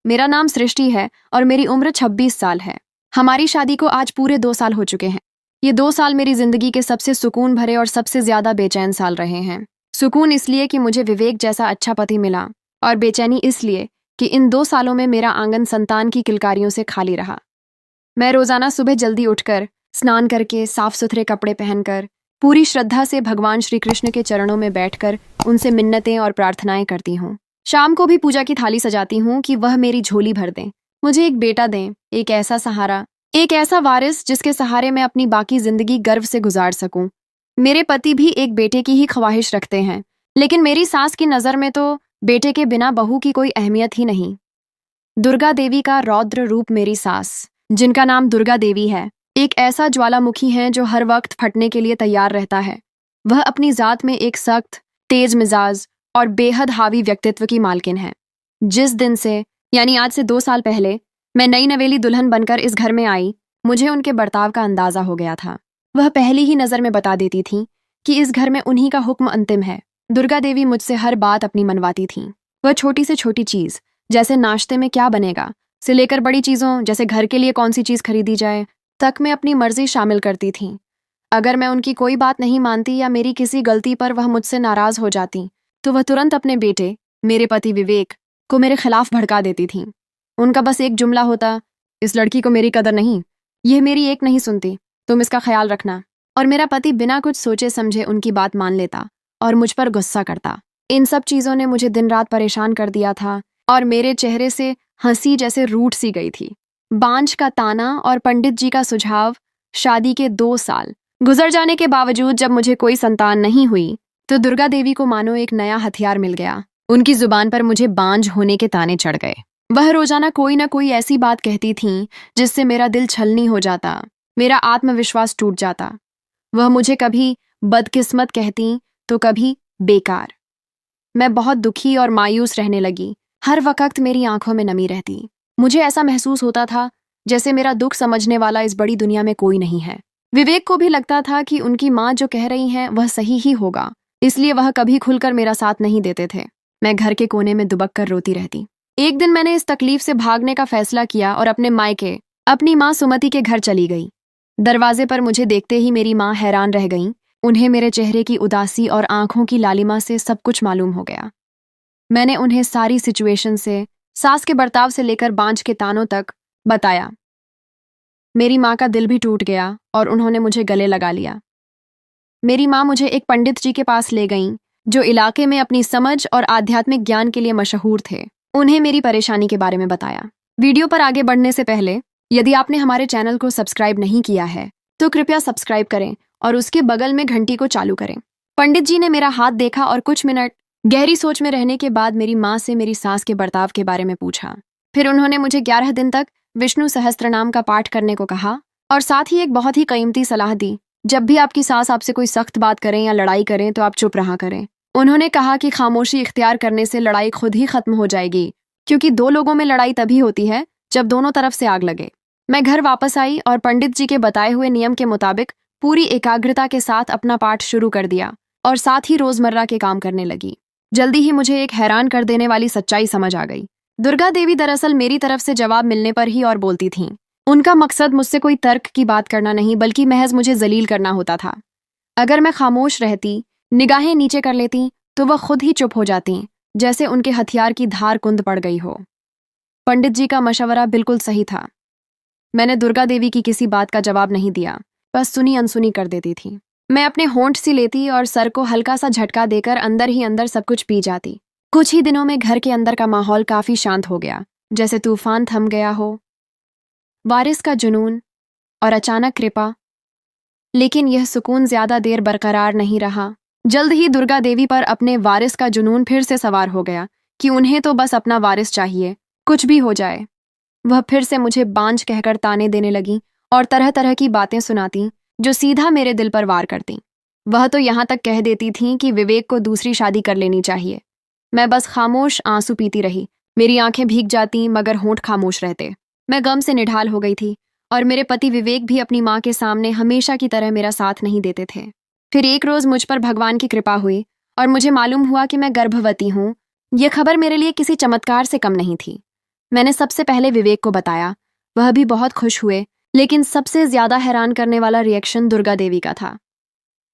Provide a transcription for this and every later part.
मेरा नाम सृष्टि है और मेरी उम्र 26 साल है। हमारी शादी को आज पूरे 2 साल हो चुके हैं। ये 2 साल मेरी जिंदगी के सबसे सुकून भरे और सबसे ज्यादा बेचैन साल रहे हैं। सुकून इसलिए कि मुझे विवेक जैसा अच्छा पति मिला, और बेचैनी इसलिए कि इन 2 सालों में मेरा आंगन संतान की किलकारियों से खाली रहा। मैं रोजाना सुबह जल्दी उठकर, स्नान करके, साफ सुथरे कपड़े पहनकर, पूरी श्रद्धा से भगवान श्री कृष्ण के चरणों में बैठकर उनसे मिन्नतें और प्रार्थनाएं करती हूँ। शाम को भी पूजा की थाली सजाती हूँ कि वह मेरी झोली भर दें, मुझे एक बेटा दें, एक ऐसा सहारा, एक ऐसा वारिस जिसके सहारे मैं अपनी बाकी जिंदगी गर्व से गुजार सकूं। मेरे पति भी एक बेटे की ही ख्वाहिश रखते हैं, लेकिन मेरी सास की नज़र में तो बेटे के बिना बहू की कोई अहमियत ही नहीं। दुर्गा देवी का रौद्र रूप मेरी सास, जिनका नाम दुर्गा देवी है, एक ऐसा ज्वालामुखी है जो हर वक्त फटने के लिए तैयार रहता है। वह अपनी जात में एक सख्त, तेज मिजाज और बेहद हावी व्यक्तित्व की मालकिन है। जिस दिन से, यानी आज से 2 साल पहले, मैं नई नवेली दुल्हन बनकर इस घर में आई, मुझे उनके बर्ताव का अंदाजा हो गया था। वह पहली ही नजर में बता देती थी कि इस घर में उन्हीं का हुक्म अंतिम है। दुर्गा देवी मुझसे हर बात अपनी मनवाती थीं। वह छोटी से छोटी चीज, जैसे नाश्ते में क्या बनेगा, से लेकर बड़ी चीजों जैसे घर के लिए कौन सी चीज खरीदी जाए तक में अपनी मर्जी शामिल करती थीं। अगर मैं उनकी कोई बात नहीं मानती या मेरी किसी गलती पर वह मुझसे नाराज हो जाती, तो वह तुरंत अपने बेटे, मेरे पति विवेक, को मेरे खिलाफ भड़का देती थीं। उनका बस एक जुमला होता, इस लड़की को मेरी कदर नहीं, यह मेरी एक नहीं सुनती, तुम इसका ख्याल रखना। और मेरा पति बिना कुछ सोचे समझे उनकी बात मान लेता और मुझ पर गुस्सा करता। इन सब चीजों ने मुझे दिन रात परेशान कर दिया था और मेरे चेहरे से हंसी जैसे रूठ सी गई थी। बांझ का ताना और पंडित जी का सुझाव, शादी के 2 साल गुजर जाने के बावजूद जब मुझे कोई संतान नहीं हुई, तो दुर्गा देवी को मानो एक नया हथियार मिल गया। उनकी जुबान पर मुझे बांझ होने के ताने चढ़ गए। वह रोजाना कोई ना कोई ऐसी बात कहती थीं जिससे मेरा दिल छलनी हो जाता, मेरा आत्मविश्वास टूट जाता। वह मुझे कभी बदकिस्मत कहती तो कभी बेकार। मैं बहुत दुखी और मायूस रहने लगी। हर वक्त मेरी आंखों में नमी रहती। मुझे ऐसा महसूस होता था जैसे मेरा दुख समझने वाला इस बड़ी दुनिया में कोई नहीं है। विवेक को भी लगता था कि उनकी माँ जो कह रही हैं वह सही ही होगा, इसलिए वह कभी खुलकर मेरा साथ नहीं देते थे। मैं घर के कोने में दुबक कर रोती रहती। एक दिन मैंने इस तकलीफ से भागने का फैसला किया और अपने मायके, अपनी माँ सुमति के घर चली गई। दरवाजे पर मुझे देखते ही मेरी माँ हैरान रह गईं। उन्हें मेरे चेहरे की उदासी और आंखों की लालिमा से सब कुछ मालूम हो गया। मैंने उन्हें सारी सिचुएशन से, सास के बर्ताव से लेकर बांझ के तानों तक बताया। मेरी माँ का दिल भी टूट गया और उन्होंने मुझे गले लगा लिया। मेरी माँ मुझे एक पंडित जी के पास ले गईं, जो इलाके में अपनी समझ और आध्यात्मिक ज्ञान के लिए मशहूर थे। उन्हें मेरी परेशानी के बारे में बताया। वीडियो पर आगे बढ़ने से पहले, यदि आपने हमारे चैनल को सब्सक्राइब नहीं किया है, तो कृपया सब्सक्राइब करें और उसके बगल में घंटी को चालू करें। पंडित जी ने मेरा हाथ देखा और कुछ मिनट गहरी सोच में रहने के बाद मेरी माँ से मेरी सास के बर्ताव के बारे में पूछा। फिर उन्होंने मुझे 11 दिन तक विष्णु सहस्त्रनाम का पाठ करने को कहा और साथ ही एक बहुत ही कीमती सलाह दी, जब भी आपकी सास आपसे कोई सख्त बात करें या लड़ाई करें तो आप चुप रहा करें। उन्होंने कहा कि खामोशी इख्तियार करने से लड़ाई खुद ही खत्म हो जाएगी, क्योंकि 2 लोगों में लड़ाई तभी होती है जब दोनों तरफ से आग लगे। मैं घर वापस आई और पंडित जी के बताए हुए नियम के मुताबिक पूरी एकाग्रता के साथ अपना पाठ शुरू कर दिया और साथ ही रोजमर्रा के काम करने लगी। जल्दी ही मुझे एक हैरान कर देने वाली सच्चाई समझ आ गई। दुर्गा देवी दरअसल मेरी तरफ से जवाब मिलने पर ही और बोलती थीं। उनका मकसद मुझसे कोई तर्क की बात करना नहीं, बल्कि महज मुझे जलील करना होता था। अगर मैं खामोश रहती, निगाहें नीचे कर लेती, तो वह खुद ही चुप हो जाती, जैसे उनके हथियार की धार कुंद पड़ गई हो। पंडित जी का मशवरा बिल्कुल सही था। मैंने दुर्गा देवी की किसी बात का जवाब नहीं दिया, बस सुनी अनसुनी कर देती थी। मैं अपने होंठ सी लेती और सर को हल्का सा झटका देकर अंदर ही अंदर सब कुछ पी जाती। कुछ ही दिनों में घर के अंदर का माहौल काफी शांत हो गया, जैसे तूफान थम गया हो। वारिस का जुनून और अचानक कृपा, लेकिन यह सुकून ज्यादा देर बरकरार नहीं रहा। जल्द ही दुर्गा देवी पर अपने वारिस का जुनून फिर से सवार हो गया कि उन्हें तो बस अपना वारिस चाहिए, कुछ भी हो जाए। वह फिर से मुझे बांझ कहकर ताने देने लगी और तरह तरह की बातें सुनाती जो सीधा मेरे दिल पर वार करती। वह तो यहाँ तक कह देती थीं कि विवेक को दूसरी शादी कर लेनी चाहिए। मैं बस खामोश आंसू पीती रही। मेरी आंखें भीग जाती मगर होंठ खामोश रहते। मैं गम से निढाल हो गई थी और मेरे पति विवेक भी अपनी माँ के सामने हमेशा की तरह मेरा साथ नहीं देते थे। फिर एक रोज मुझ पर भगवान की कृपा हुई और मुझे मालूम हुआ कि मैं गर्भवती हूँ। यह खबर मेरे लिए किसी चमत्कार से कम नहीं थी। मैंने सबसे पहले विवेक को बताया। वह भी बहुत खुश हुए, लेकिन सबसे ज्यादा हैरान करने वाला रिएक्शन दुर्गा देवी का था।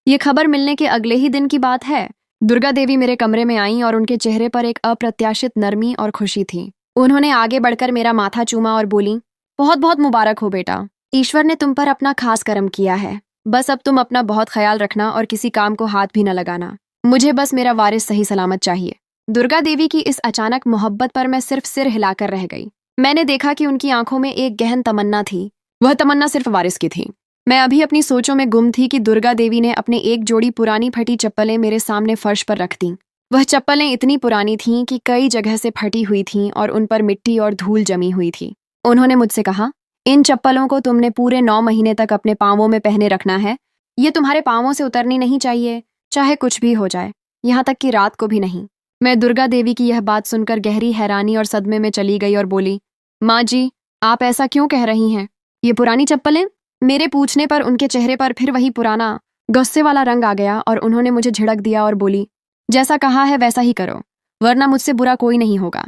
ये खबर मिलने के अगले ही दिन की बात है। दुर्गा देवी मेरे कमरे में आईं और उनके चेहरे पर एक अप्रत्याशित नरमी और खुशी थी। उन्होंने आगे बढ़कर मेरा माथा चूमा और बोली, बहुत बहुत मुबारक हो बेटा, ईश्वर ने तुम पर अपना खास करम किया है। बस अब तुम अपना बहुत ख्याल रखना और किसी काम को हाथ भी न लगाना। मुझे बस मेरा वारिस सही सलामत चाहिए। दुर्गा देवी की इस अचानक मोहब्बत पर मैं सिर्फ सिर हिलाकर रह गई। मैंने देखा कि उनकी आंखों में एक गहन तमन्ना थी। वह तमन्ना सिर्फ वारिस की थी। मैं अभी अपनी सोचों में गुम थी कि दुर्गा देवी ने अपने एक जोड़ी पुरानी फटी चप्पलें मेरे सामने फर्श पर रख दी। वह चप्पलें इतनी पुरानी थीं कि कई जगह से फटी हुई थीं और उन पर मिट्टी और धूल जमी हुई थी। उन्होंने मुझसे कहा, इन चप्पलों को तुमने पूरे 9 महीने तक अपने पांवों में पहने रखना है। ये तुम्हारे पांवों से उतरनी नहीं चाहिए, चाहे कुछ भी हो जाए, यहाँ तक कि रात को भी नहीं। मैं दुर्गा देवी की यह बात सुनकर गहरी हैरानी और सदमे में चली गई और बोली, माँ जी, आप ऐसा क्यों कह रही हैं? ये पुरानी चप्पलें? मेरे पूछने पर उनके चेहरे पर फिर वही पुराना गुस्से वाला रंग आ गया और उन्होंने मुझे झिड़क दिया और बोली, जैसा कहा है वैसा ही करो, वरना मुझसे बुरा कोई नहीं होगा।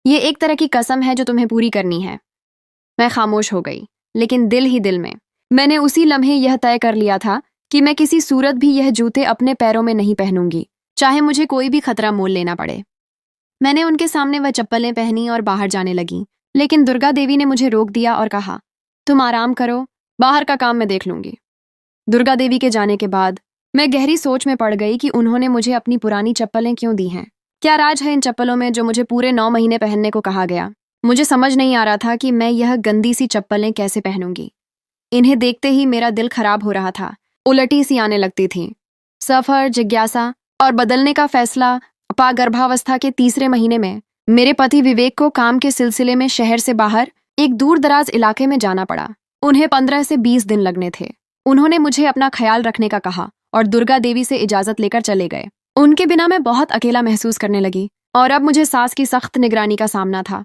ये एक तरह की कसम है जो तुम्हें पूरी करनी है। मैं खामोश हो गई, लेकिन दिल ही दिल में मैंने उसी लम्हे यह तय कर लिया था कि मैं किसी सूरत भी यह जूते अपने पैरों में नहीं पहनूंगी, चाहे मुझे कोई भी खतरा मोल लेना पड़े। मैंने उनके सामने वह चप्पलें पहनी और बाहर जाने लगी, लेकिन दुर्गा देवी ने मुझे रोक दिया और कहा, तुम आराम करो, बाहर का काम मैं देख लूंगी। दुर्गा देवी के जाने के बाद मैं गहरी सोच में पड़ गई कि उन्होंने मुझे अपनी पुरानी चप्पलें क्यों दी हैं। क्या राज है इन चप्पलों में जो मुझे पूरे 9 महीने पहनने को कहा गया? मुझे समझ नहीं आ रहा था कि मैं यह गंदी सी चप्पलें कैसे पहनूंगी। इन्हें देखते ही मेरा दिल खराब हो रहा था, उलटी सी आने लगती थी। सफर, जिज्ञासा और बदलने का फैसला। गर्भावस्था के तीसरे महीने में मेरे पति विवेक को काम के सिलसिले में शहर से बाहर एक दूर दराज इलाके में जाना पड़ा। उन्हें 15 से 20 दिन लगने थे। उन्होंने मुझे अपना ख्याल रखने का कहा और दुर्गा देवी से इजाजत लेकर चले गए। उनके बिना मैं बहुत अकेला महसूस करने लगी और अब मुझे सास की सख्त निगरानी का सामना था।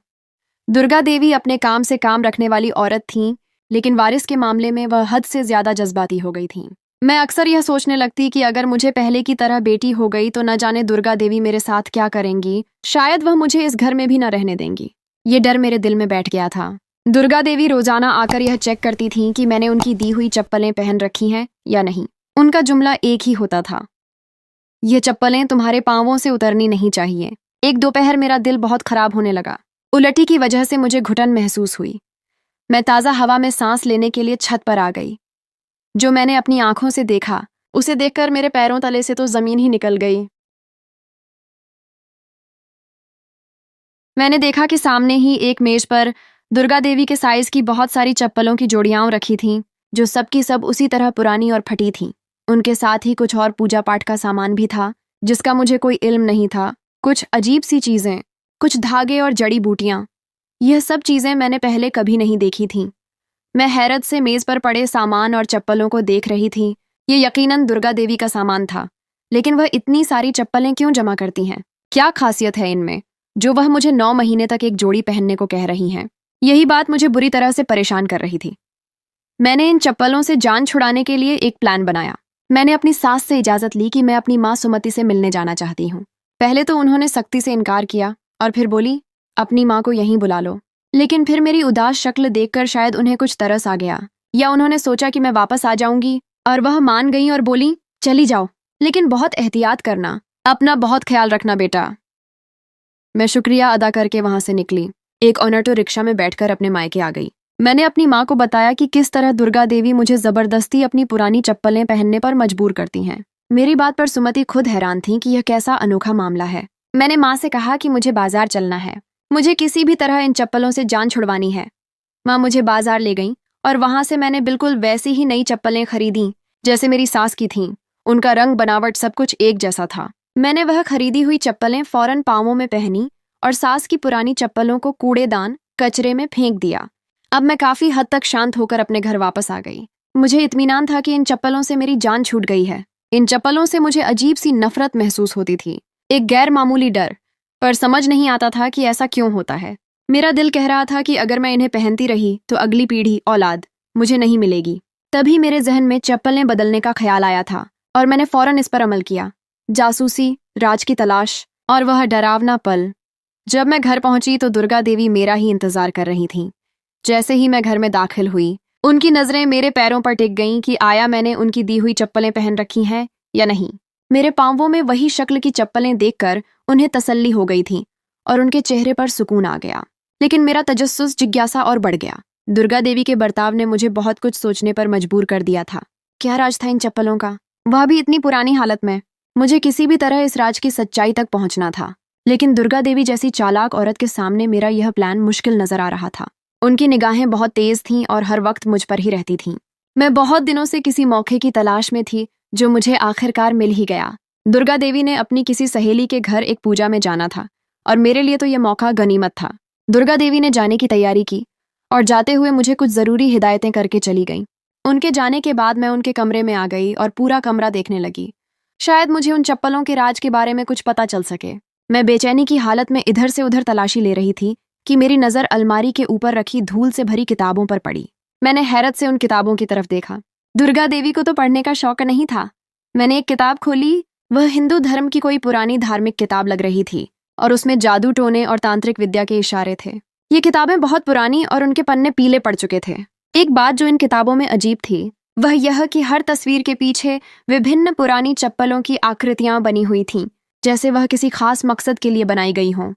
दुर्गा देवी अपने काम से काम रखने वाली औरत थीं, लेकिन वारिस के मामले में वह हद से ज्यादा जज्बाती हो गई थीं। मैं अक्सर यह सोचने लगती कि अगर मुझे पहले की तरह बेटी हो गई तो न जाने दुर्गा देवी मेरे साथ क्या करेंगी। शायद वह मुझे इस घर में भी न रहने देंगी। ये डर मेरे दिल में बैठ गया था। दुर्गा देवी रोजाना आकर यह चेक करती थीं कि मैंने उनकी दी हुई चप्पलें पहन रखी हैं या नहीं। उनका जुमला एक ही होता था, ये चप्पलें तुम्हारे पांवों से उतरनी नहीं चाहिए। एक दोपहर मेरा दिल बहुत खराब होने लगा। उलटी की वजह से मुझे घुटन महसूस हुई। मैं ताज़ा हवा में सांस लेने के लिए छत पर आ गई। जो मैंने अपनी आंखों से देखा, उसे देखकर मेरे पैरों तले से तो जमीन ही निकल गई। मैंने देखा कि सामने ही एक मेज पर दुर्गा देवी के साइज की बहुत सारी चप्पलों की जोड़ियां रखी थीं, जो सबकी सब उसी तरह पुरानी और फटी थीं। उनके साथ ही कुछ और पूजा पाठ का सामान भी था, जिसका मुझे कोई इल्म नहीं था। कुछ अजीब सी चीजें, कुछ धागे और जड़ी बूटियां। यह सब चीजें मैंने पहले कभी नहीं देखी थीं। मैं हैरत से मेज पर पड़े सामान और चप्पलों को देख रही थी। ये यकीनन दुर्गा देवी का सामान था, लेकिन वह इतनी सारी चप्पलें क्यों जमा करती हैं? क्या खासियत है इनमें जो वह मुझे 9 महीने तक एक जोड़ी पहनने को कह रही हैं? यही बात मुझे बुरी तरह से परेशान कर रही थी। मैंने इन चप्पलों से जान छुड़ाने के लिए एक प्लान बनाया। मैंने अपनी सास से इजाजत ली कि मैं अपनी माँ सुमति से मिलने जाना चाहती हूँ। पहले तो उन्होंने सख्ती से इनकार किया और फिर बोली, अपनी माँ को यहीं बुला लो। लेकिन फिर मेरी उदास शक्ल देखकर शायद उन्हें कुछ तरस आ गया, या उन्होंने सोचा कि मैं वापस आ जाऊंगी, और वह मान गई और बोली, चली जाओ, लेकिन बहुत एहतियात करना, अपना बहुत ख्याल रखना बेटा। मैं शुक्रिया अदा करके वहां से निकली। एक ऑटो रिक्शा में बैठकर अपने मायके आ गई। मैंने अपनी माँ को बताया कि किस तरह दुर्गा देवी मुझे जबरदस्ती अपनी पुरानी चप्पलें पहनने पर मजबूर करती हैं। मेरी बात पर सुमति खुद हैरान थी कि यह कैसा अनोखा मामला है। मैंने माँ से कहा कि मुझे बाजार चलना है, मुझे किसी भी तरह इन चप्पलों से जान छुड़वानी है। माँ मुझे बाजार ले गईं और वहां से मैंने बिल्कुल वैसी ही नई चप्पलें खरीदी जैसे मेरी सास की थीं। उनका रंग, बनावट सब कुछ एक जैसा था। मैंने वह खरीदी हुई चप्पलें फौरन पांवों में पहनी और सास की पुरानी चप्पलों को कूड़ेदान, कचरे में फेंक दिया। अब मैं काफी हद तक शांत होकर अपने घर वापस आ गई। मुझे इत्मीनान था कि इन चप्पलों से मेरी जान छूट गई है। इन चप्पलों से मुझे अजीब सी नफरत महसूस होती थी, एक गैर मामूली डर, पर समझ नहीं आता था कि ऐसा क्यों होता है। मेरा दिल कह रहा था कि अगर मैं इन्हें पहनती रही तो अगली पीढ़ी, औलाद मुझे नहीं मिलेगी। तभी मेरे जहन में चप्पलें बदलने का ख्याल आया था और मैंने फौरन इस पर अमल किया। जासूसी, राज की तलाश और वह डरावना पल जब मैं घर पहुंची तो दुर्गा देवी मेरा ही इंतजार कर रही थीं। जैसे ही मैं घर में दाखिल हुई, उनकी नजरें मेरे पैरों पर टिक गईं कि आया मैंने उनकी दी हुई चप्पलें पहन रखी हैं या नहीं। मेरे पांवों में वही शक्ल की चप्पलें देखकर उन्हें तसल्ली हो गई थी और उनके चेहरे पर सुकून आ गया। लेकिन मेरा तजस्सुस, जिज्ञासा और बढ़ गया। दुर्गा देवी के बर्ताव ने मुझे बहुत कुछ सोचने पर मजबूर कर दिया था। क्या राज था इन चप्पलों का, वह भी इतनी पुरानी हालत में। मुझे किसी भी तरह इस राज की सच्चाई तक पहुंचना था, लेकिन दुर्गा देवी जैसी चालाक औरत के सामने मेरा यह प्लान मुश्किल नजर आ रहा था। उनकी निगाहें बहुत तेज थीं और हर वक्त मुझ पर ही रहती थीं। मैं बहुत दिनों से किसी मौके की तलाश में थी, जो मुझे आखिरकार मिल ही गया। दुर्गा देवी ने अपनी किसी सहेली के घर एक पूजा में जाना था और मेरे लिए तो यह मौका गनीमत था। दुर्गा देवी ने जाने की तैयारी की और जाते हुए मुझे कुछ जरूरी हिदायतें करके चली गईं। उनके जाने के बाद मैं उनके कमरे में आ गई और पूरा कमरा देखने लगी। शायद मुझे उन चप्पलों के राज के बारे में कुछ पता चल सके। मैं बेचैनी की हालत में इधर से उधर तलाशी ले रही थी कि मेरी नज़र अलमारी के ऊपर रखी धूल से भरी किताबों पर पड़ी। मैंने हैरत से उन किताबों की तरफ देखा। दुर्गा देवी को तो पढ़ने का शौक नहीं था। मैंने एक किताब खोली। वह हिंदू धर्म की कोई पुरानी धार्मिक किताब लग रही थी और उसमें जादू टोने और तांत्रिक विद्या के इशारे थे। ये किताबें बहुत पुरानी और उनके पन्ने पीले पड़ चुके थे। एक बात जो इन किताबों में अजीब थी, वह यह कि हर तस्वीर के पीछे विभिन्न पुरानी चप्पलों की आकृतियां बनी हुई थीं, जैसे वह किसी खास मकसद के लिए बनाई गई हों।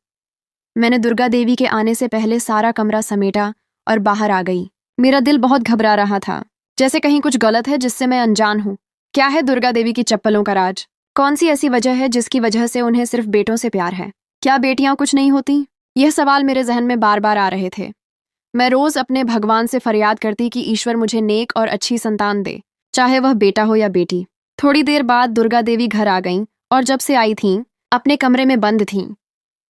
मैंने दुर्गा देवी के आने से पहले सारा कमरा समेटा और बाहर आ गई। मेरा दिल बहुत घबरा रहा था, जैसे कहीं कुछ गलत है जिससे मैं अनजान हूँ। क्या है दुर्गा देवी की चप्पलों का राज? कौन सी ऐसी वजह है जिसकी वजह से उन्हें सिर्फ बेटों से प्यार है? क्या बेटियां कुछ नहीं होती? यह सवाल मेरे जहन में बार बार आ रहे थे। मैं रोज अपने भगवान से फरियाद करती कि ईश्वर मुझे नेक और अच्छी संतान दे, चाहे वह बेटा हो या बेटी। थोड़ी देर बाद दुर्गा देवी घर आ गईं और जब से आई थीं, अपने कमरे में बंद थीं।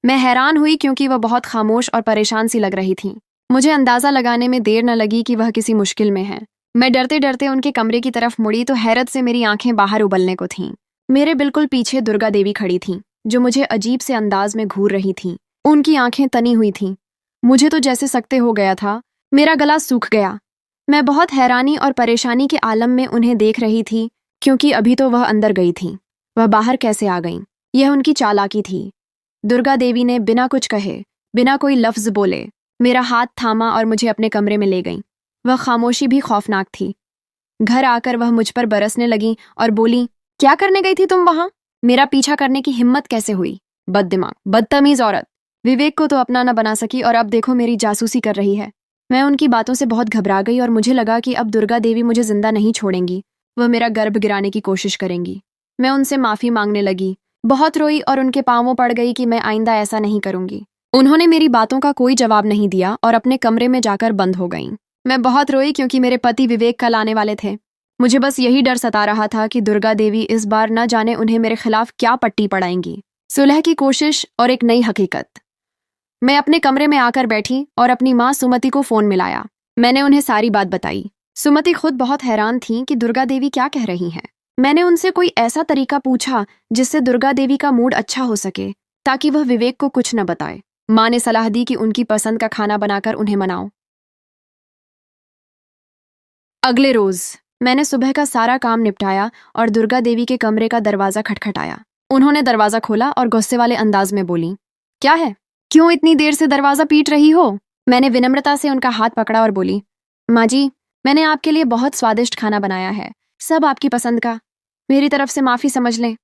मैं हैरान हुई क्योंकि वह बहुत खामोश और परेशान सी लग रही थीं। मुझे अंदाजा लगाने में देर न लगी कि वह किसी मुश्किल में है। मैं डरते डरते उनके कमरे की तरफ मुड़ी तो हैरत से मेरी आंखें बाहर उबलने को थीं। मेरे बिल्कुल पीछे दुर्गा देवी खड़ी थीं, जो मुझे अजीब से अंदाज में घूर रही थीं। उनकी आंखें तनी हुई थीं। मुझे तो जैसे सकते हो गया था। मेरा गला सूख गया। मैं बहुत हैरानी और परेशानी के आलम में उन्हें देख रही थी, क्योंकि अभी तो वह अंदर गई थीं। वह बाहर कैसे आ गईं? यह उनकी चालाकी थी। दुर्गा देवी ने बिना कुछ कहे, बिना कोई लफ्ज बोले, मेरा हाथ थामा और मुझे अपने कमरे में ले गईं। वह खामोशी भी खौफनाक थी। घर आकर वह मुझ पर बरसने लगी और बोली, क्या करने गई थी तुम वहां? मेरा पीछा करने की हिम्मत कैसे हुई? बददिमाग, बदतमीज औरत। विवेक को तो अपना न बना सकी और अब देखो मेरी जासूसी कर रही है। मैं उनकी बातों से बहुत घबरा गई और मुझे लगा कि अब दुर्गा देवी मुझे जिंदा नहीं छोड़ेंगी। वह मेरा गर्भ गिराने की कोशिश करेंगी। मैं उनसे माफी मांगने लगी, बहुत रोई और उनके पांवों पड़ गई कि मैं आइंदा ऐसा नहीं करूंगी। उन्होंने मेरी बातों का कोई जवाब नहीं दिया और अपने कमरे में जाकर बंद हो गईं। मैं बहुत रोई क्योंकि मेरे पति विवेक कल आने वाले थे। मुझे बस यही डर सता रहा था कि दुर्गा देवी इस बार न जाने उन्हें मेरे खिलाफ क्या पट्टी पड़ाएंगी। सुलह की कोशिश और एक नई हकीकत। मैं अपने कमरे में आकर बैठी और अपनी माँ सुमति को फोन मिलाया। मैंने उन्हें सारी बात बताई। सुमति खुद बहुत हैरान थी कि दुर्गा देवी क्या कह रही हैं। मैंने उनसे कोई ऐसा तरीका पूछा जिससे दुर्गा देवी का मूड अच्छा हो सके, ताकि वह विवेक को कुछ न बताए। माँ ने सलाह दी कि उनकी पसंद का खाना बनाकर उन्हें मनाओ। अगले रोज मैंने सुबह का सारा काम निपटाया और दुर्गा देवी के कमरे का दरवाजा खटखटाया। उन्होंने दरवाजा खोला और गुस्से वाले अंदाज में बोली, क्या है? क्यों इतनी देर से दरवाजा पीट रही हो? मैंने विनम्रता से उनका हाथ पकड़ा और बोली, माँ जी, मैंने आपके लिए बहुत स्वादिष्ट खाना बनाया है, सब आपकी पसंद का। मेरी तरफ से माफी समझ लें।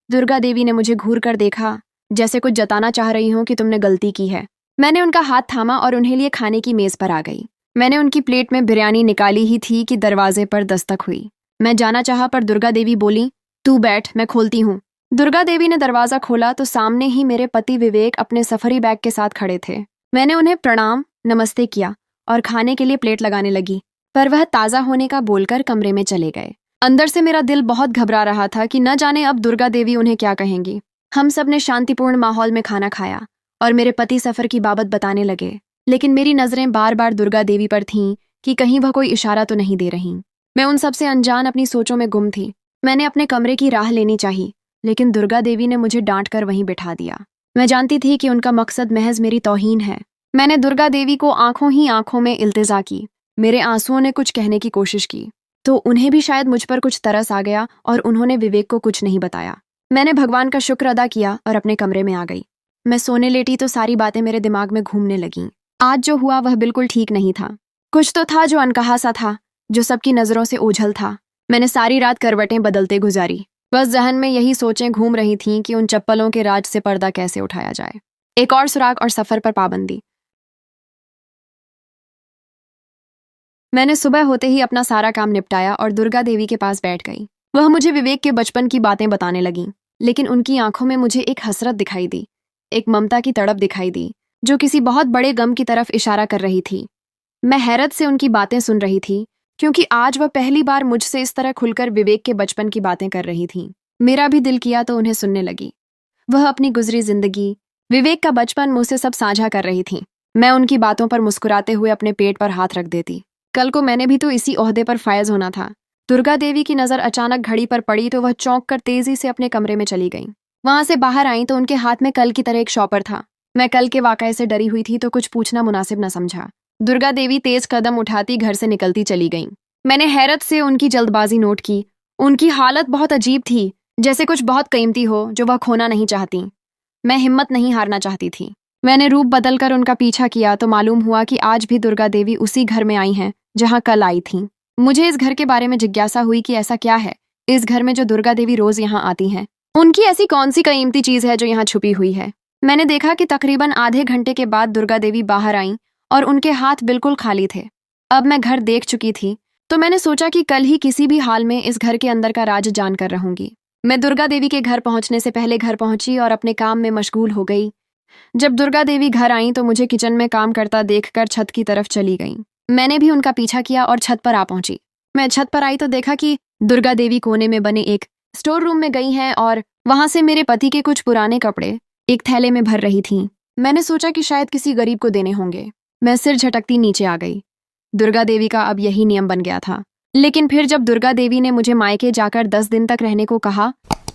दुर्गा देवी ने मुझे घूर कर देखा, जैसे कुछ जताना चाह रही हूं कि तुमने गलती की है। मैंने उनका हाथ थामा और उन्हें लिए खाने की मेज पर आ गई। मैंने उनकी प्लेट में बिरयानी निकाली ही थी कि दरवाजे पर दस्तक हुई। मैं जाना चाहा पर दुर्गा देवी बोली, तू बैठ, मैं खोलती हूँ। दुर्गा देवी ने दरवाजा खोला तो सामने ही मेरे पति विवेक अपने सफरी बैग के साथ खड़े थे। मैंने उन्हें प्रणाम, नमस्ते किया और खाने के लिए प्लेट लगाने लगी, पर वह ताज़ा होने का बोलकर कमरे में चले गए। अंदर से मेरा दिल बहुत घबरा रहा था कि न जाने अब दुर्गा देवी उन्हें क्या कहेंगी। हम सब ने शांतिपूर्ण माहौल में खाना खाया और मेरे पति सफर की बाबत बताने लगे, लेकिन मेरी नजरें बार बार दुर्गा देवी पर थीं कि कहीं वह कोई इशारा तो नहीं दे रही। मैं उन सबसे अनजान अपनी सोचों में गुम थी। मैंने अपने कमरे की राह लेनी चाहिए, लेकिन दुर्गा देवी ने मुझे डांट कर वहीं बिठा दिया। मैं जानती थी कि उनका मकसद महज मेरी तौहीन है। मैंने दुर्गा देवी को आंखों ही आंखों में इल्तिजा की। मेरे आंसुओं ने कुछ कहने की कोशिश की तो उन्हें भी शायद मुझ पर कुछ तरस आ गया और उन्होंने विवेक को कुछ नहीं बताया। मैंने भगवान का शुक्र अदा किया और अपने कमरे में आ गई। मैं सोने लेटी तो सारी बातें मेरे दिमाग में घूमने लगीं। आज जो हुआ वह बिल्कुल ठीक नहीं था। कुछ तो था जो अनकहा सा था, जो सबकी नजरों से ओझल था। मैंने सारी रात करवटें बदलते गुजारी। बस जहन में यही सोचें घूम रही थीं कि उन चप्पलों के राज से पर्दा कैसे उठाया जाए। एक और सुराग और सफर पर पाबंदी। मैंने सुबह होते ही अपना सारा काम निपटाया और दुर्गा देवी के पास बैठ गई। वह मुझे विवेक के बचपन की बातें बताने लगीं, लेकिन उनकी आंखों में मुझे एक हसरत दिखाई दी, एक ममता की तड़प दिखाई दी, जो किसी बहुत बड़े गम की तरफ इशारा कर रही थी। मैं हैरत से उनकी बातें सुन रही थी, क्योंकि आज वह पहली बार मुझसे इस तरह खुलकर विवेक के बचपन की बातें कर रही थीं। मेरा भी दिल किया तो उन्हें सुनने लगी। वह अपनी गुजरी जिंदगी, विवेक का बचपन मुझसे सब साझा कर रही थीं। मैं उनकी बातों पर मुस्कुराते हुए अपने पेट पर हाथ रख देती। कल को मैंने भी तो इसी ओहदे पर फायज होना था। दुर्गा देवी की नजर अचानक घड़ी पर पड़ी तो वह चौंक कर तेजी से अपने कमरे में चली गईं। वहां से बाहर आई तो उनके हाथ में कल की तरह एक शॉपर था। मैं कल के वाकये से डरी हुई थी तो कुछ पूछना मुनासिब न समझा। दुर्गा देवी तेज कदम उठाती घर से निकलती चली गईं। मैंने हैरत से उनकी जल्दबाजी नोट की। उनकी हालत बहुत अजीब थी, जैसे कुछ बहुत कीमती हो जो वह खोना नहीं चाहती। मैं हिम्मत नहीं हारना चाहती थी। मैंने रूप बदलकर उनका पीछा किया तो मालूम हुआ कि आज भी दुर्गा देवी उसी घर में आई हैं जहां कल आई थीं। मुझे इस घर के बारे में जिज्ञासा हुई कि ऐसा क्या है इस घर में जो दुर्गा देवी रोज यहाँ आती हैं। उनकी ऐसी कौन सी कीमती चीज है जो यहाँ छुपी हुई है। मैंने देखा कि तकरीबन आधे घंटे के बाद दुर्गा देवी बाहर आईं और उनके हाथ बिल्कुल खाली थे। अब मैं घर देख चुकी थी तो मैंने सोचा कि कल ही किसी भी हाल में इस घर के अंदर का राज जानकर रहूंगी। मैं दुर्गा देवी के घर पहुंचने से पहले घर पहुंची और अपने काम में मशगूल हो गई। जब दुर्गा देवी घर आईं तो मुझे किचन में काम करता देखकर छत की तरफ चली गईं। मैंने भी उनका पीछा किया और छत पर आ पहुंची। मैं छत पर आई तो देखा कि दुर्गा देवी कोने में बने एक स्टोर रूम में गई हैं और वहां से मेरे पति के कुछ पुराने कपड़े एक थैले में भर रही थीं। मैंने सोचा कि शायद किसी गरीब को देने होंगे। मैं सिर झटकती नीचे आ गई। दुर्गा देवी का अब यही नियम बन गया था। लेकिन फिर जब दुर्गा देवी ने मुझे मायके जाकर 10 दिन तक रहने को कहा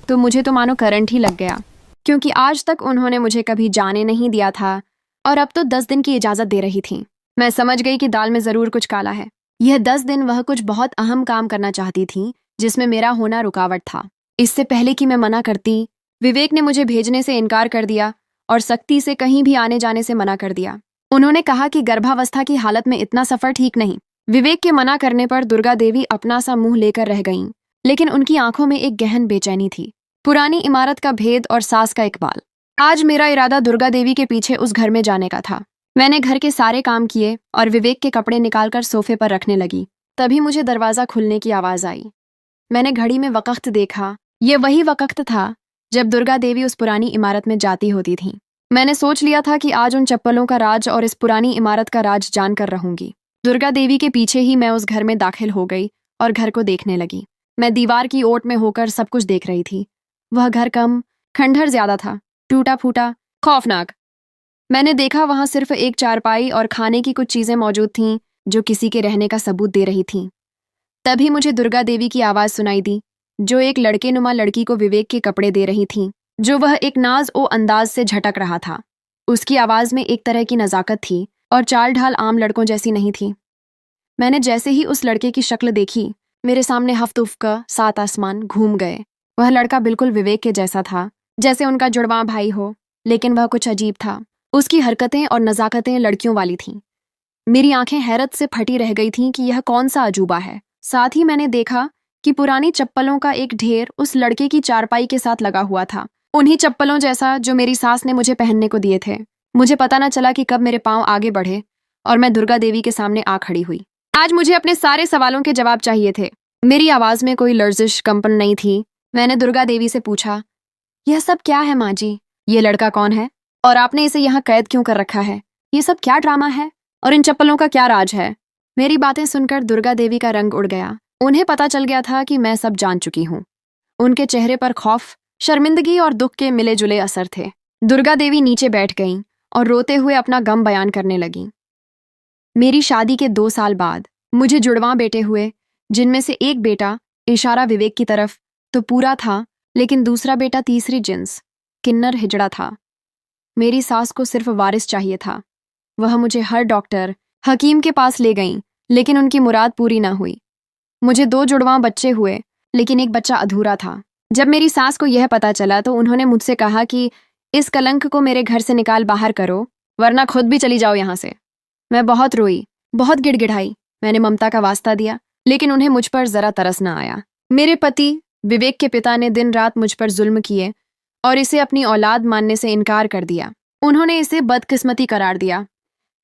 तो मुझे तो मानो करंट ही लग गया, क्योंकि आज तक उन्होंने मुझे कभी जाने नहीं दिया था और अब तो 10 दिन की इजाजत दे रही थीं। मैं समझ गई कि दाल में जरूर कुछ काला है। यह 10 दिन वह कुछ बहुत अहम काम करना चाहती थी जिसमें मेरा होना रुकावट था। इससे पहले कि मैं मना करती, विवेक ने मुझे भेजने से इनकार कर दिया और सख्ती से कहीं भी आने जाने से मना कर दिया। उन्होंने कहा कि गर्भावस्था की हालत में इतना सफर ठीक नहीं। विवेक के मना करने पर दुर्गा देवी अपना सा मुंह लेकर रह गईं, लेकिन उनकी आंखों में एक गहन बेचैनी थी। पुरानी इमारत का भेद और सास का इकबाल। आज मेरा इरादा दुर्गा देवी के पीछे उस घर में जाने का था। मैंने घर के सारे काम किए और विवेक के कपड़े निकालकर सोफे पर रखने लगी। तभी मुझे दरवाजा खुलने की आवाज आई। मैंने घड़ी में वक्त देखा। ये वही वक्त था जब दुर्गा देवी उस पुरानी इमारत में जाती होती थीं। मैंने सोच लिया था कि आज उन चप्पलों का राज और इस पुरानी इमारत का राज जानकर रहूंगी। दुर्गा देवी के पीछे ही मैं उस घर में दाखिल हो गई और घर को देखने लगी। मैं दीवार की ओट में होकर सब कुछ देख रही थी। वह घर कम, खंडहर ज्यादा था, टूटा फूटा, खौफनाक। मैंने देखा वहां सिर्फ एक चारपाई और खाने की कुछ चीजें मौजूद थीं जो किसी के रहने का सबूत दे रही थीं। तभी मुझे दुर्गा देवी की आवाज सुनाई दी, जो एक लड़के नुमा लड़की को विवेक के कपड़े दे रही थीं, जो वह एक नाज ओ अंदाज से झटक रहा था। उसकी आवाज में एक तरह की नजाकत थी और चाल ढाल आम लड़कों जैसी नहीं थी। मैंने जैसे ही उस लड़के की शक्ल देखी, मेरे सामने हफ्त उफ्क 7 आसमान घूम गए। वह लड़का बिल्कुल विवेक के जैसा था, जैसे उनका जुड़वां भाई हो, लेकिन वह कुछ अजीब था। उसकी हरकतें और नजाकतें लड़कियों वाली थीं। मेरी आंखें हैरत से फटी रह गई थीं कि यह कौन सा अजूबा है। साथ ही मैंने देखा कि पुरानी चप्पलों का एक ढेर उस लड़के की चारपाई के साथ लगा हुआ था, उन्हीं चप्पलों जैसा जो मेरी सास ने मुझे पहनने को दिए थे। मुझे पता न चला कि कब मेरे पांव आगे बढ़े और मैं दुर्गा देवी के सामने आ खड़ी हुई। आज मुझे अपने सारे सवालों के जवाब चाहिए थे। मेरी आवाज में कोई लर्जिश कंपन नहीं थी। मैंने दुर्गा देवी से पूछा, यह सब क्या है माँ जी? ये लड़का कौन है और आपने इसे यहाँ कैद क्यों कर रखा है? ये सब क्या ड्रामा है और इन चप्पलों का क्या राज है? मेरी बातें सुनकर दुर्गा देवी का रंग उड़ गया। उन्हें पता चल गया था कि मैं सब जान चुकी हूँ। उनके चेहरे पर खौफ, शर्मिंदगी और दुख के मिले जुले असर थे। दुर्गा देवी नीचे बैठ गईं और रोते हुए अपना गम बयान करने लगीं। मेरी शादी के 2 साल बाद मुझे जुड़वां बेटे हुए, जिनमें से एक बेटा, इशारा विवेक की तरफ, तो पूरा था, लेकिन दूसरा बेटा तीसरी जिन्स, किन्नर हिजड़ा था। मेरी सास को सिर्फ वारिस चाहिए था। वह मुझे हर डॉक्टर, हकीम के पास ले गईं, लेकिन उनकी मुराद पूरी ना हुई। मुझे 2 जुड़वां बच्चे हुए, लेकिन एक बच्चा अधूरा था। जब मेरी सास को यह पता चला तो उन्होंने मुझसे कहा कि इस कलंक को मेरे घर से निकाल बाहर करो, वरना खुद भी चली जाओ यहाँ से। मैं बहुत रोई, बहुत गिड़गिड़ाई। मैंने ममता का वास्ता दिया, लेकिन उन्हें मुझ पर जरा तरस न आया। मेरे पति विवेक के पिता ने दिन रात मुझ पर जुल्म किए और इसे अपनी औलाद मानने से इनकार कर दिया। उन्होंने इसे बदकिस्मती करार दिया।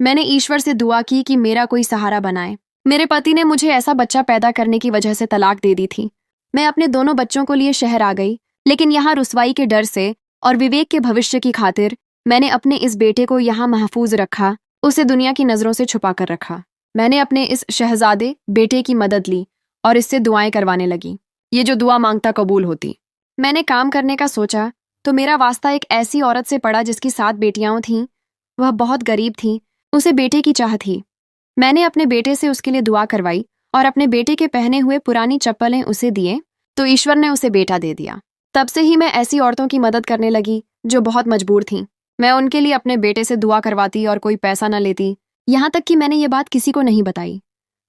मैंने ईश्वर से दुआ की कि मेरा कोई सहारा बनाए। मेरे पति ने मुझे ऐसा बच्चा पैदा करने की वजह से तलाक दे दी थी। मैं अपने दोनों बच्चों को लिए शहर आ गई, लेकिन यहाँ रुसवाई के डर से और विवेक के भविष्य की खातिर मैंने अपने इस बेटे को यहाँ महफूज रखा, उसे दुनिया की नजरों से छुपा कर रखा। मैंने अपने इस शहजादे बेटे की मदद ली और इससे दुआएं करवाने लगी। ये जो दुआ मांगता कबूल होती। मैंने काम करने का सोचा तो मेरा वास्ता एक ऐसी औरत से पड़ा जिसकी 7 बेटियां थीं। वह बहुत गरीब थी, उसे बेटे की चाह थी। मैंने अपने बेटे से उसके लिए दुआ करवाई और अपने बेटे के पहने हुए पुरानी चप्पलें उसे दिए, तो ईश्वर ने उसे बेटा दे दिया। तब से ही मैं ऐसी औरतों की मदद करने लगी जो बहुत मजबूर थीं। मैं उनके लिए अपने बेटे से दुआ करवाती और कोई पैसा न लेती। यहाँ तक कि मैंने ये बात किसी को नहीं बताई।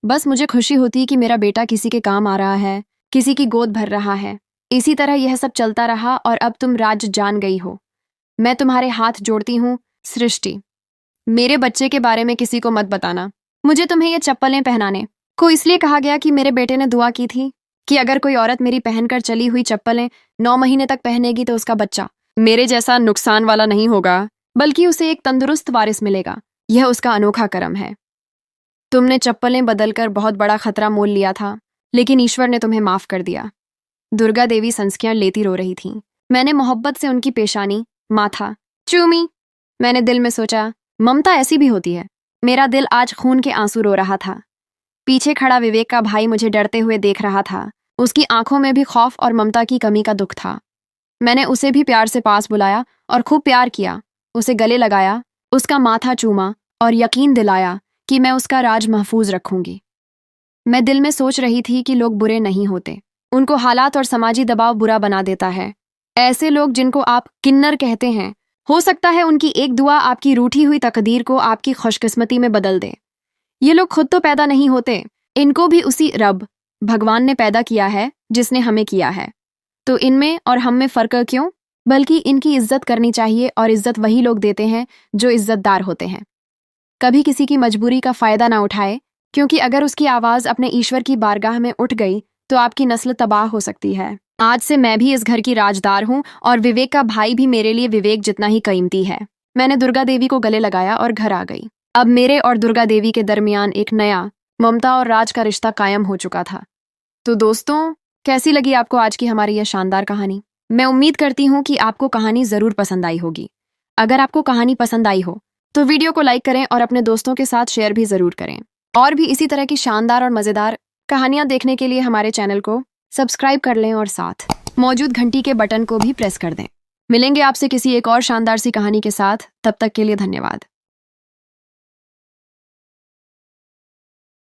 बस मुझे खुशी होती कि मेरा बेटा किसी के काम आ रहा है, किसी की गोद भर रहा है। इसी तरह यह सब चलता रहा और अब तुम राज जान गई हो। मैं तुम्हारे हाथ जोड़ती हूँ सृष्टि। मेरे बच्चे के बारे में किसी को मत बताना। मुझे तुम्हें ये चप्पलें पहनाने को इसलिए कहा गया कि मेरे बेटे ने दुआ की थी कि अगर कोई औरत मेरी पहनकर चली हुई चप्पलें 9 महीने तक पहनेगी तो उसका बच्चा मेरे जैसा नुकसान वाला नहीं होगा, बल्कि उसे एक तंदुरुस्त वारिस मिलेगा। यह उसका अनोखा करम है। तुमने चप्पलें बदलकर बहुत बड़ा खतरा मोल लिया था, लेकिन ईश्वर ने तुम्हें माफ कर दिया। दुर्गा देवी संस्क्यां लेती रो रही थीं। मैंने मोहब्बत से उनकी पेशानी, माथा चूमी। मैंने दिल में सोचा, ममता ऐसी भी होती है। मेरा दिल आज खून के आंसू रो रहा था। पीछे खड़ा विवेक का भाई मुझे डरते हुए देख रहा था। उसकी आंखों में भी खौफ और ममता की कमी का दुख था। मैंने उसे भी प्यार से पास बुलाया और खूब प्यार किया। उसे गले लगाया, उसका माथा चूमा और यकीन दिलाया कि मैं उसका राज महफूज रखूंगी। मैं दिल में सोच रही थी कि लोग बुरे नहीं होते, उनको हालात और समाजी दबाव बुरा बना देता है। ऐसे लोग जिनको आप किन्नर कहते हैं, हो सकता है उनकी एक दुआ आपकी रूठी हुई तकदीर को आपकी खुशकिस्मती में बदल दे। ये लोग खुद तो पैदा नहीं होते, इनको भी उसी रब भगवान ने पैदा किया है जिसने हमें किया है। तो इनमें और हम में फर्क क्यों? बल्कि इनकी इज्जत करनी चाहिए, और इज्जत वही लोग देते हैं जो इज्जतदार होते हैं। कभी किसी की मजबूरी का फायदा ना उठाए, क्योंकि अगर उसकी आवाज अपने ईश्वर की बारगाह में उठ गई तो आपकी नस्ल तबाह हो सकती है। आज से मैं भी इस घर की राजदार हूँ और विवेक का भाई भी मेरे लिए विवेक जितना ही कीमती है। मैंने दुर्गा देवी को गले लगाया और घर आ गई। अब मेरे और दुर्गा देवी के दरमियान एक नया ममता और राज का रिश्ता कायम हो चुका था। तो दोस्तों, कैसी लगी आपको आज की हमारी यह शानदार कहानी? मैं उम्मीद करती हूँ कि आपको कहानी जरूर पसंद आई होगी। अगर आपको कहानी पसंद आई हो तो वीडियो को लाइक करें और अपने दोस्तों के साथ शेयर भी जरूर करें। और भी इसी तरह की शानदार और मजेदार कहानियां देखने के लिए हमारे चैनल को सब्सक्राइब कर लें और साथ मौजूद घंटी के बटन को भी प्रेस कर दें। मिलेंगे आपसे किसी एक और शानदार सी कहानी के साथ। तब तक के लिए धन्यवाद।